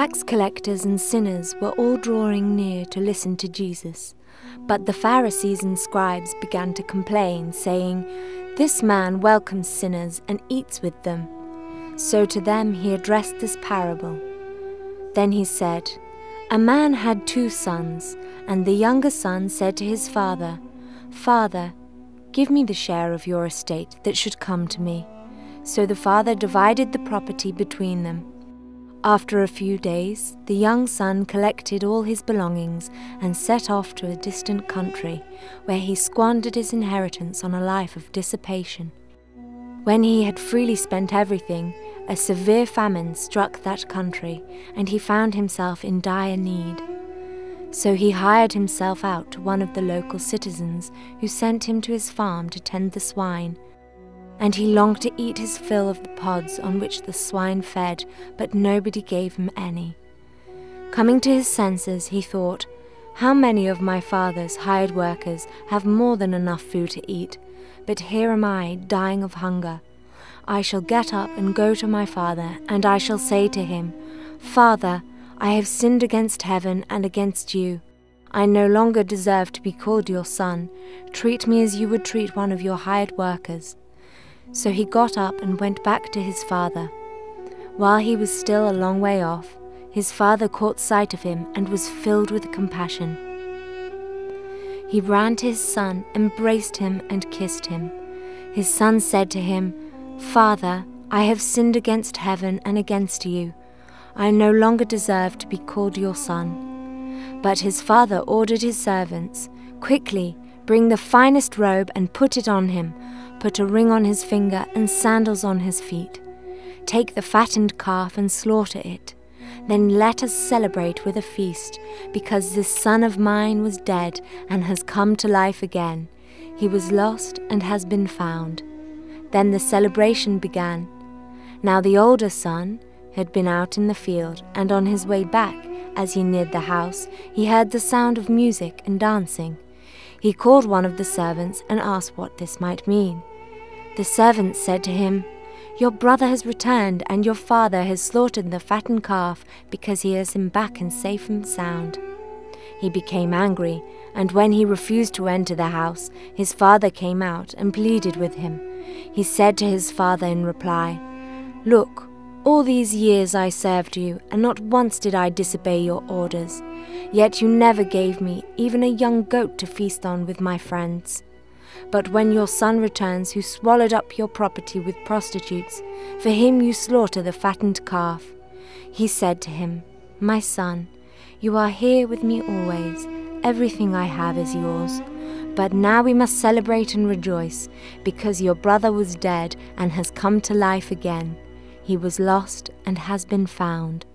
tax collectors and sinners were all drawing near to listen to Jesus. But the Pharisees and scribes began to complain, saying, "This man welcomes sinners and eats with them." So to them he addressed this parable. Then he said, "A man had 2 sons, and the younger son said to his father, 'Father, give me the share of your estate that should come to me.' So the father divided the property between them. After a few days, the young son collected all his belongings and set off to a distant country, where he squandered his inheritance on a life of dissipation. When he had freely spent everything, a severe famine struck that country, and he found himself in dire need. So he hired himself out to one of the local citizens, who sent him to his farm to tend the swine. And he longed to eat his fill of the pods on which the swine fed, but nobody gave him any. Coming to his senses, he thought, "How many of my father's hired workers have more than enough food to eat, but here am I, dying of hunger. I shall get up and go to my father, and I shall say to him, 'Father, I have sinned against heaven and against you. I no longer deserve to be called your son. Treat me as you would treat one of your hired workers.' So he got up and went back to his father. While he was still a long way off, his father caught sight of him and was filled with compassion. He ran to his son, embraced him, and kissed him. His son said to him, 'Father, I have sinned against heaven and against you. I no longer deserve to be called your son.' But his father ordered his servants, 'Quickly, bring the finest robe and put it on him. Put a ring on his finger and sandals on his feet. Take the fattened calf and slaughter it. Then let us celebrate with a feast, because this son of mine was dead and has come to life again. He was lost and has been found.' Then the celebration began. Now the older son had been out in the field, and on his way back, as he neared the house, he heard the sound of music and dancing. He called one of the servants and asked what this might mean. The servant said to him, 'Your brother has returned, and your father has slaughtered the fattened calf, because he has him back and safe and sound.' He became angry, and when he refused to enter the house, his father came out and pleaded with him. He said to his father in reply, 'Look, all these years I served you, and not once did I disobey your orders. Yet you never gave me even a young goat to feast on with my friends. But when your son returns, who swallowed up your property with prostitutes, for him you slaughter the fattened calf.' He said to him, 'My son, you are here with me always. Everything I have is yours. But now we must celebrate and rejoice, because your brother was dead and has come to life again. He was lost and has been found.'